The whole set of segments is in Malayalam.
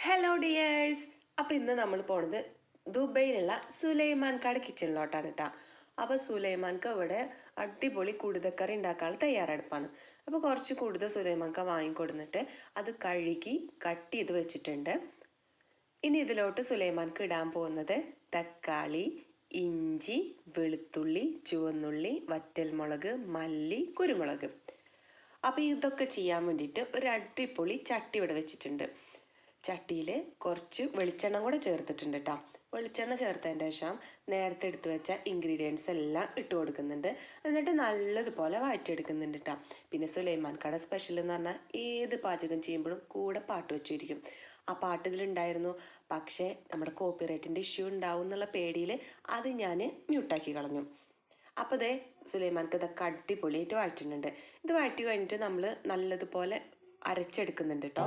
Hello dears. അപ്പോൾ ഇന്ന് നമ്മൾ പോണത് ദുബൈയിലുള്ള സുലൈമാൻകാട് കിച്ചണിലോട്ടാണ് കേട്ടോ. അപ്പോൾ സുലൈമാൻക്ക് ഇവിടെ അടിപൊളി കുടുതക്കറി ഉണ്ടാക്കാനുള്ള തയ്യാറെടുപ്പാണ്. അപ്പോൾ കുറച്ച് കൂടുതൽ സുലൈമാൻക്ക വാങ്ങിക്കൊടുന്നിട്ട് അത് കഴുകി കട്ട് ചെയ്ത് വെച്ചിട്ടുണ്ട്. ഇനി ഇതിലോട്ട് സുലൈമാൻക്ക് ഇടാൻ പോകുന്നത് തക്കാളി, ഇഞ്ചി, വെളുത്തുള്ളി, ചുവന്നുള്ളി, വറ്റൽമുളക്, മല്ലി, കുരുമുളക്. അപ്പോൾ ഇതൊക്കെ ചെയ്യാൻ വേണ്ടിയിട്ട് ഒരു അടിപൊളി ചട്ടി ഇവിടെ വെച്ചിട്ടുണ്ട്. ചട്ടിയിൽ കുറച്ച് വെളിച്ചെണ്ണ കൂടെ ചേർത്തിട്ടുണ്ട് കേട്ടോ. വെളിച്ചെണ്ണ ചേർത്തതിൻ്റെ ശേഷം നേരത്തെ എടുത്ത് വെച്ച ഇൻഗ്രീഡിയൻസ് എല്ലാം ഇട്ട് കൊടുക്കുന്നുണ്ട്. എന്നിട്ട് നല്ലതുപോലെ വഴറ്റിയെടുക്കുന്നുണ്ട് കേട്ടോ. പിന്നെ സുലൈമാൻകാടെ സ്പെഷ്യൽ എന്ന് പറഞ്ഞാൽ ഏത് പാചകം ചെയ്യുമ്പോഴും കൂടെ പാട്ട് വെച്ചിരിക്കും. ആ പാട്ട് ഇതിലുണ്ടായിരുന്നു. പക്ഷേ നമ്മുടെ കോപ്പിറൈറ്റിൻ്റെ ഇഷ്യൂ ഉണ്ടാവും എന്നുള്ള പേടിയിൽ അത് ഞാൻ മ്യൂട്ടാക്കി കളഞ്ഞു. അപ്പോൾ ഇതേ സുലൈമാൻക്ക് ഇതൊക്കെ അടിപൊളിയായിട്ട് വഴറ്റുന്നുണ്ട്. ഇത് വഴറ്റി കഴിഞ്ഞിട്ട് നമ്മൾ നല്ലതുപോലെ അരച്ചെടുക്കുന്നുണ്ട് കേട്ടോ.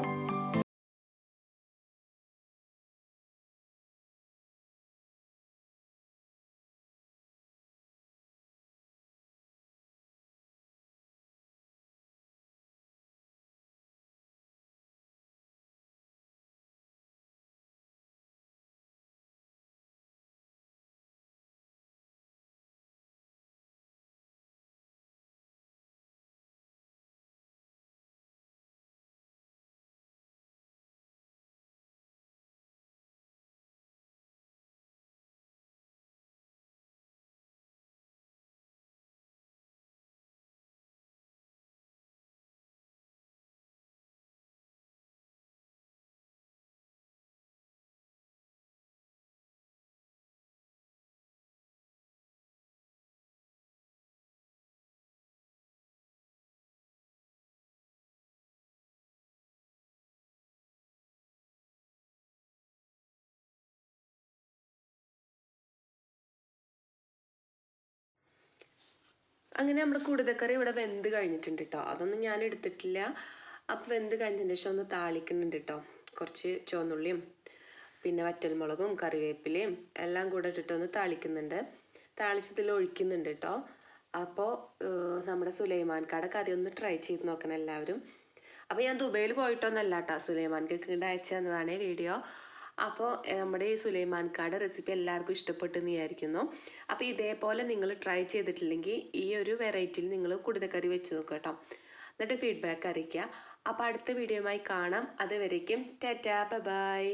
അങ്ങനെ നമ്മൾ കുടുതക്കറി ഇവിടെ വെന്ത് കഴിഞ്ഞിട്ടുണ്ട് കേട്ടോ. അതൊന്നും ഞാൻ എടുത്തിട്ടില്ല. അപ്പോൾ വെന്ത് കഴിഞ്ഞതിന് ശേഷം ഒന്ന് താളിക്കുന്നുണ്ട് കേട്ടോ. കുറച്ച് ചുവന്നുള്ളിയും പിന്നെ വറ്റൽമുളകും കറിവേപ്പിലയും എല്ലാം കൂടെ ഇട്ടിട്ടൊന്ന് താളിക്കുന്നുണ്ട്. താളിച്ചതിൽ ഒഴിക്കുന്നുണ്ട് കേട്ടോ. അപ്പോൾ നമ്മുടെ സുലൈമാൻകാടെ കറി ഒന്ന് ട്രൈ ചെയ്ത് നോക്കണം എല്ലാവരും. അപ്പോൾ ഞാൻ ദുബൈയിൽ പോയിട്ടൊന്നല്ല കേട്ടോ, സുലൈമാൻക്ക് ഇങ്ങോട്ട് അയച്ചു തന്നതാണ് വീഡിയോ. അപ്പോൾ നമ്മുടെ ഈ സുലൈമാൻകാടെ റെസിപ്പി എല്ലാവർക്കും ഇഷ്ടപ്പെട്ടെന്ന് വിചാരിക്കുന്നു. അപ്പോൾ ഇതേപോലെ നിങ്ങൾ ട്രൈ ചെയ്തിട്ടില്ലെങ്കിൽ ഈ ഒരു വെറൈറ്റിയിൽ നിങ്ങൾ കുടുതക്കറി വെച്ച് നോക്കുക കേട്ടോ. എന്നിട്ട് ഫീഡ്ബാക്ക് അറിയിക്കുക. അപ്പോൾ അടുത്ത വീഡിയോയുമായി കാണാം. അതുവരേക്കും ടാറ്റാ ബൈ.